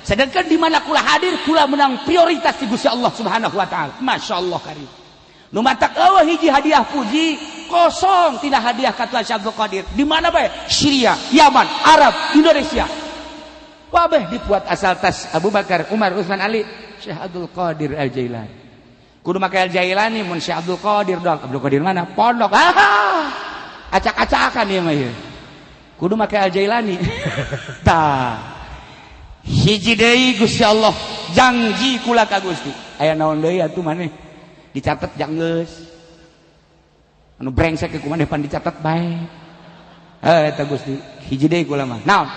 Sedangkan di mana kula hadir kula menang prioritas di Gusti Allah Subhanahu wa taala. Masyaallah karim. Nu matak eueuh hiji hadiah puji kosong tidak hadiah ka Tuan Abdul Qadir. Di mana bae? Syria, Yaman, Arab, Indonesia. Wabeh dibuat asal tas Abu Bakar, Umar, Utsman, Ali, Syekh Abdul Qadir Al-Jailani. Kudu make Al-Jailani mun Syekh Abdul Qadir dong. Abdul Qadir mana? Pondok. Acak-acakan ieu mah ieu. Kudu make Al-Jailani. Tah. Hiji deui Gusti Allah janji kula ka Gusti. Aya naon deui atuh maneh? Dicatet jang geus. Anu brengsek ke kumaneh pan dicatet bae. Eta Gusti, hiji deui kula mah. Naon?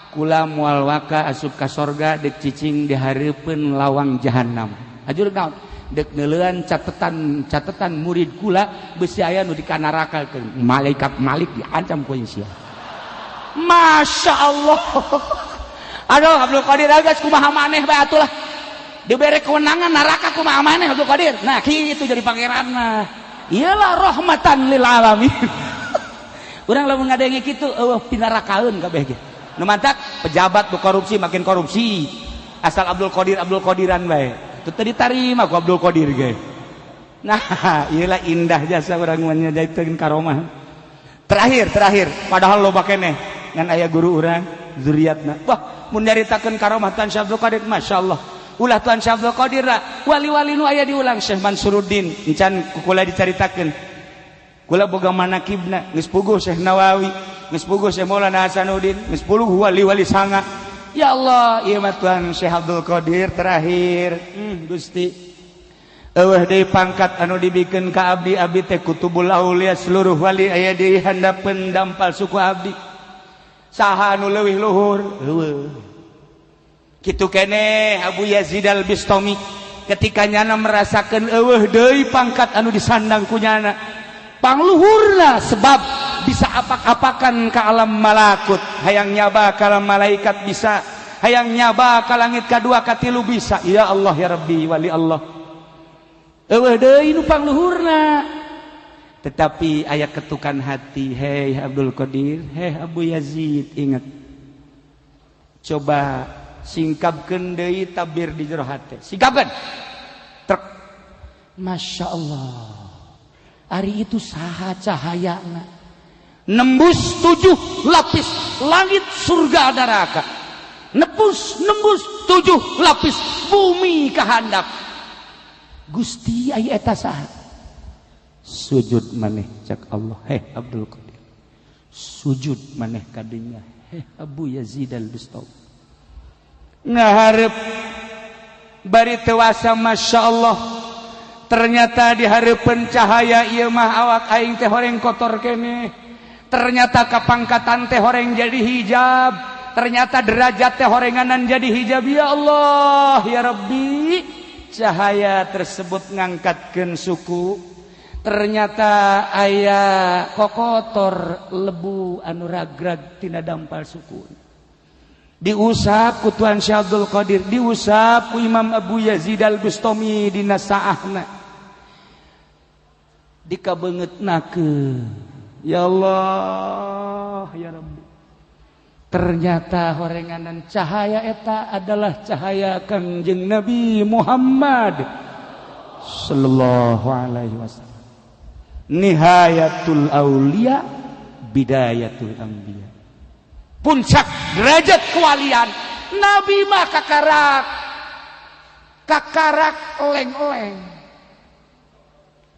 Kula moal waka asup ka sorga dek cicing dihareupeun lawang jahanam. Ajur naon? Dek neuleuan catetan murid kula beusi aya nu di kanarakakeun. Malaikat Malik diancam ku sia. Masya Allah. Aduh Abdul Qadir agas kumaha maneh bae atuh lah. Dibere kewenangan neraka kumaha maneh Abdul Qadir. Nah kitu jadi pangeranna. Iyalah rahmatan lil alamin. Urang lamun ngadenge kitu eueuh pinarakaeun kabeh ge. Nu mantak pejabat nu korupsi makin korupsi. Asal Abdul Qadiran bae. Teu teu ditarima ku Abdul Qadir ge. Nah, iyalah indah jasa urang nyajaykeun karomah. Terakhir padahal loba keneh ngan aya guru urang zuriatna. Wah, mun nyaritakeun karomah Tuan Syekh Abdul Qadir masyaallah. Ulah Tuan Syekh Abdul Qadir wali-wali nu aya diulang Syekh Mansuruddin encan kula dicaritakeun. Kula boga manakibna geus puguh Syekh Nawawi, geus puguh Syekh Maulana Hasanuddin, geus puguh wali-wali sanga. Ya Allah, ieu mah Tuan Syekh Abdul Qadir terakhir. Gusti eueuh deui pangkat anu dibikeun ka abdi teh kutubul aulia seluruh wali aya di handapeun dampal suku abdi. Saha anu leuwih luhur? Eueuh. Kitu keneh Abu Yazid Al-Bistami ketika nyana merasakeun eueuh deui pangkat anu disandang ku nyana. Pangluhurna sebab bisa apak-apakan ka alam malakut, hayang nyaba ka alam malaikat bisa, hayang nyaba ka langit kadua katilu bisa. Ya Allah ya Rabbi wali Allah. Eueuh deui nu pangluhurna. Tetapi aya ketukan hati, hei Abdul Qadir, hei Abu Yazid, ingat. Coba singkapkeun deui tabir di jero hate. Singkapkeun. Trek. Masya Allah. Ari itu saha cahayana. Nembus 7 lapis langit surga neraka. Nembus 7 lapis bumi kahandap. Gusti aya eta saha? Sujud maneh cak Allah. Heh Abdul Qadir. Sujud maneh kadinya. Heh Abu Yazid Al-Bistami. Ngaharep bari tewasa Masya Allah. Ternyata dihareupeun cahaya ieu mah awak aing teh horeng kotor keneh. Ternyata kapangkatan teh horeng jadi hijab. Ternyata derajat teh horenganan jadi hijab. Ya Allah ya Rabbi. Cahaya tersebut ngangkatkeun suku. Ternyata aya kokotor lebu anu ragrag tina dampal suku. Diusap ku Tuan Syekh Abdul Qadir, diusap ku Imam Abu Yazid Al-Bistami dina saahna. Dikabeungeutnakeun. Ya Allah ya Rabbi. Ternyata horenganan cahaya eta adalah cahaya Kangjeng Nabi Muhammad sallallahu alaihi wasallam. Nihayatul aulia bidayatul anbiya. Puncak derajat kewalian Nabi mah kakarak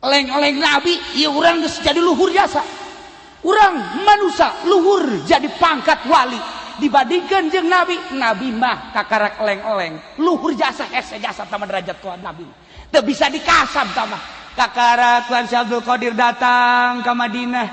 leng-leng Nabi ieu urang geus jadi luhur jasa. Urang manusia luhur jadi pangkat wali dibandingkan jeung Nabi mah kakarak leng-leng luhur jasa hese jasa sama derajat kuat Nabi teu bisa dikasab tama. Kakara Tuan Syekh Abdul Qadir datang ke Madinah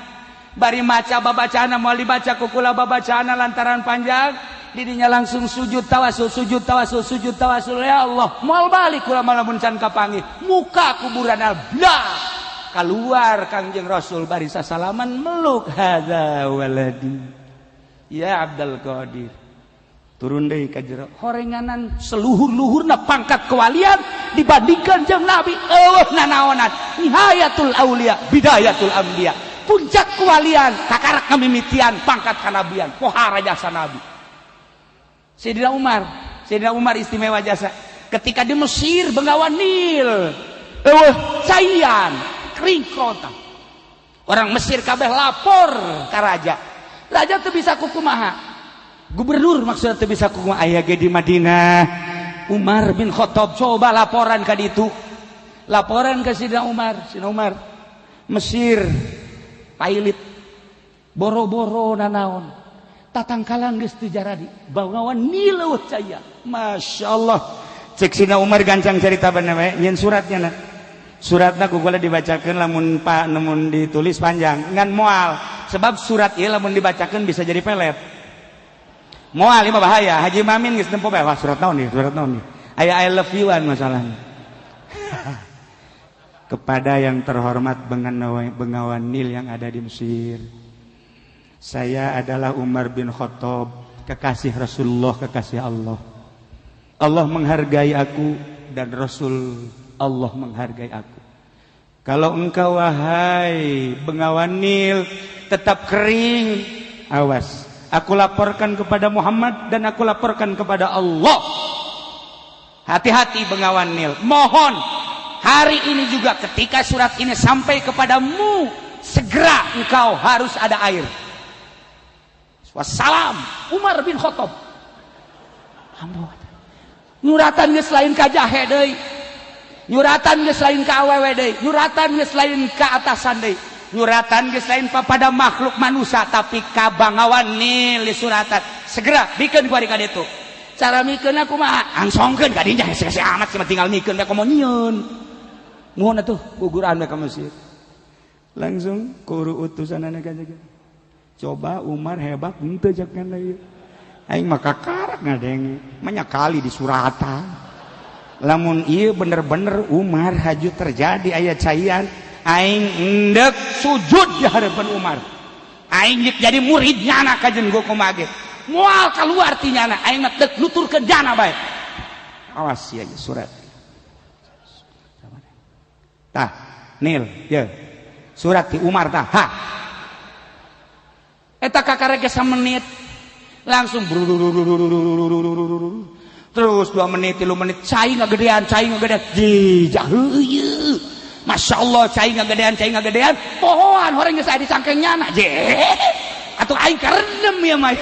bari maca babacana moal dibaca ku kula babacana lantaran panjang didinya langsung sujud tawasul ya Allah moal balik kula malamun can kapanggih muka kuburan blah keluar Kangjeng Rasul bari sasalaman meluk hadza waladi ya Abdul Qadir turun deui ka jero horenganan seluhur-luhurna pangkat kewalian dibandingkan jeung Nabi nanaonan nihayatul aulia bidayatul anbiya puncak kewalian takarak kamimitian pangkat kanabian pohara jasa Nabi Sayyidina Umar istimewa jasa ketika di Mesir Bengawan Nil caian kering kerontang orang Mesir kabeh lapor ka raja teu bisa kukumaha gubernur maksudnya teu bisa kukumaha aya ge di Madinah Umar bin Khattab coba laporan ka ditu laporan ke Sayyidina Umar Mesir pailit boro-boro nanaon tatangkalan geus teu jaradi Bengawan Nil caya masyaallah cek Sayyidina Umar gancang cerita bener we nyeun suratnya suratna ku kula dibacakeun lamun namun ditulis panjang ngan moal sebab surat ieu lamun dibacakeun bisa jadi pelet moal ieu bahaya Haji Mamin geus nempo bae wah surat naon nih aya I love you-an masalahnya kepada yang terhormat Bengawan Nil yang ada di Mesir saya adalah Umar bin Khattab kekasih Rasulullah kekasih Allah menghargai aku dan Rasul Allah menghargai aku. Kalau engkau wahai Bengawan Nil tetap kering, awas. Aku laporkan kepada Muhammad dan aku laporkan kepada Allah. Hati-hati Bengawan Nil. Mohon hari ini juga ketika surat ini sampai kepadamu segera engkau harus ada air. Wassalam Umar bin Khattab. Nyuratan geus lain ka jahe deui. Nyuratan geus lain ka awewe deui, nyuratan geus lain ka atasan deui, nyuratan geus lain pada makhluk manusia tapi ka Bengawan Nil suratan segera bikeun ku ari ka ditu cara mikeun aku mah ansongkeun ka dinya hese amat cuma tinggal mikeun we komo nyieun nuhun atuh guguran we ka Mesir langsung kuru utusanana ka jaga coba Umar hebat henteu jakan ieu aing mah kakarak ngadenge manya kali di suratan lamun iya bener-bener Umar haju terjadi ayat caian aing endek sujud di hadapan Umar aing jadi muridnya anak kajen gue kumage mual keluar tinyana aing ngetek nuturkeun jana bae awas ya surat tah Nil ya surat di Umar tah ha eta kakarek menit langsung terus 2 menit 3 menit cai ngagedean jijah heuyeul masyaallah cai ngagedean pohoan horeng geus aya di sangkengnyana je atuh aing karendem ya mah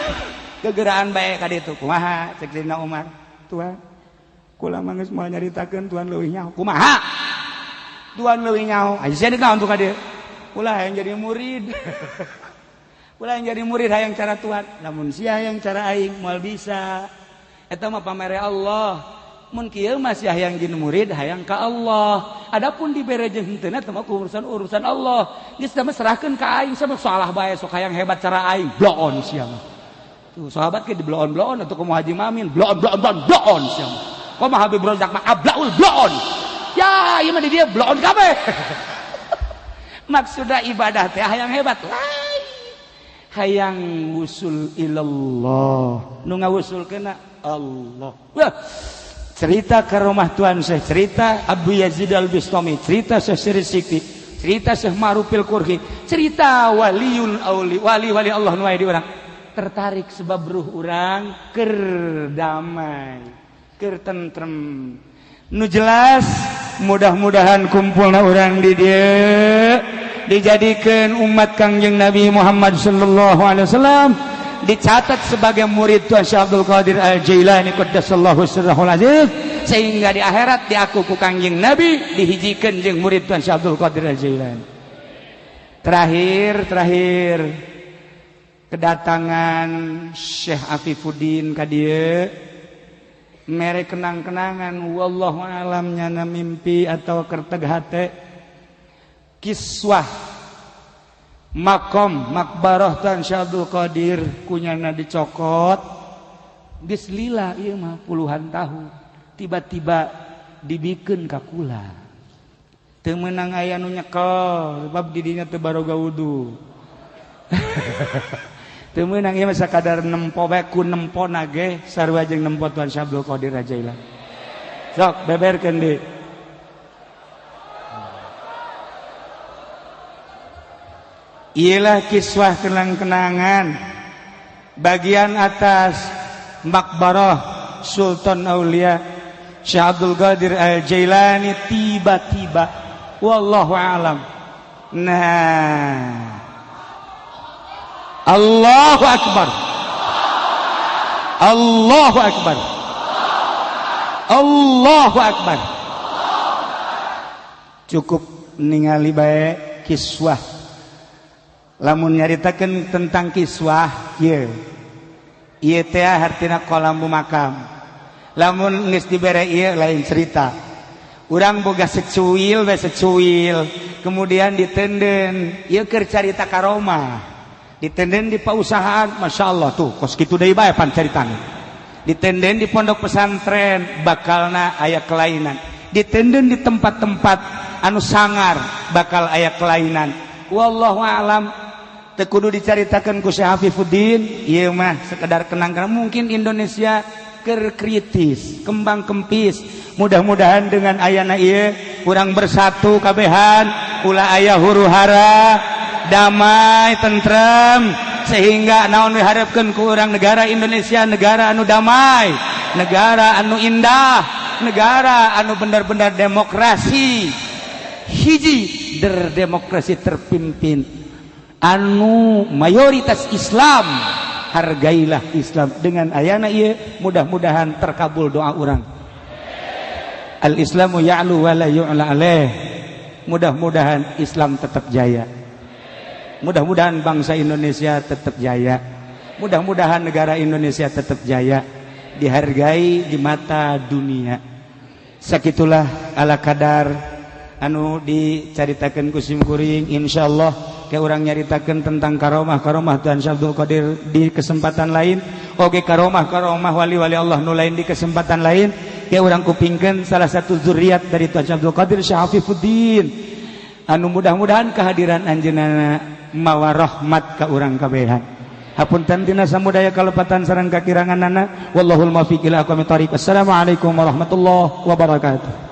gegeraan bae ka ditu kumaha cek Sayyidina Umar tuan kula mah geus moal nyaritakeun tuan leuwih nyaho kumaha tuan leuwih nyaho aya sia naon tuh ka dieu kula hayang jadi murid kula hayang jadi murid hayang cara tuan lamun sia hayang cara aing moal bisa eta mah pamere Allah mun kieu mah sia hayang jadi murid hayang ka Allah adapun dibere jeung henteu teh mah urusan Allah geus mah serahkeun ka aing sama salah bae sok hayang hebat cara aing bloon sia mah tuh sahabat ge di bloon atuh kumaha Haji Mamin bloon sia mah kumaha Habib Rozak mah ablaul bloon ya ieu mah di dieu bloon kabeh maksudna ibadah teh hayang hebat lain hayang wusul ilallah nu ngawusulkeunna Allah. Wah, cerita ke rumah Tuan Syekh, cerita Abu Yazid Al-Bistami, cerita Syekh Sri Sikti, cerita Syekh Ma'rufil Qurhi, cerita waliul auli, wali Allah nu aya di urang. Tertarik sebab ruh urang keur damai, keur tentrem. Nu jelas mudah-mudahan kumpulna urang di dieu dijadikeun umat Kangjeng Nabi Muhammad sallallahu alaihi wasallam dicatat sebagai murid Tuan Syekh Abdul Qadir Al-Jailani qaddasallahu sirrahul aziz sehingga di akhirat diaku ku Kangjeng Nabi dihijikeun jeung murid Tuan Syekh Abdul Qadir Al-Jailani. Terakhir kedatangan Syekh Afifuddin ka dieu mere kenang-kenangan wallahu alam nyana mimpi atau kerteg hate kiswah makom makbarah Tuan Syekh Abdul Qadir kunyana dicokot geus lila ieu mah puluhan tahun tiba-tiba dibikin ka kula teu meunang aya nu nyekel sebab di dinya teu baroga wudu teu meunang ieu mah sakadar nempo bae ku nempona ge sarua jeung nempo Tuan Syekh Abdul Qadir Rajaillah sok beberkeun deui. Ialah kiswah kenang-kenangan bagian atas makbarah Sultan Aulia Syekh Abdul Qadir Al-Jailani tiba-tiba wallahu alam. Nah, Allahu akbar. Allahu akbar. Allahu akbar. Cukup ningali bae kiswah. Lamun nyaritakeun tentang kiswah ieu teh hartina kolam makam. Lamun geus dibere ieu lain cerita. Urang boga secuil we secuil, kemudian ditenden ieu keur carita karomah. Ditenden di pausahaan, masyaallah tuh kos kitu deui bae pan caritana. Ditenden di pondok pesantren bakalna aya kelainan. Ditenden di tempat-tempat anu sangar bakal aya kelainan. Wallahu a'lam. Teu kudu dicaritakeun ku Syekh Hafifuddin, ieu mah sekedar kenang-kenang. Mungkin Indonesia keur kritis, kembang kempis. Mudah-mudahan dengan ayana ieu urang bersatu kabehan, ulah aya huru-hara, damai, tentrem, sehingga naon we hareupeun ku urang negara Indonesia negara anu damai, negara anu indah, negara anu benar-benar demokrasi. Hiji demokrasi terpimpin anu mayoritas Islam, hargailah Islam. Dengan ayana ieu mudah-mudahan terkabul doa urang. Al-Islamu ya'lu wa la yu'la alaih. Mudah-mudahan Islam tetap jaya. Mudah-mudahan bangsa Indonesia tetap jaya. Mudah-mudahan negara Indonesia tetap jaya, dihargai di mata dunia. Sakitulah ala kadar anu dicaritakeun ku simkuring. Insyaallah ke urang nyaritakeun tentang karomah Tuan Syekh Abdul Qadir di kesempatan lain, oge karomah wali-wali Allah nu lain di kesempatan lain. Ke urang kupingkeun salah satu zuriat dari Tuan Syekh Abdul Qadir Syekh Hafifuddin anu mudah-mudahan kehadiran anjeunna mawa rahmat ka urang kabehan. Hapunten tina samudaya kalepatan sareng kakiranganana. Wallahul muwaffiq ila aqwamit thoriq. Assalamualaikum warahmatullahi wabarakatuh.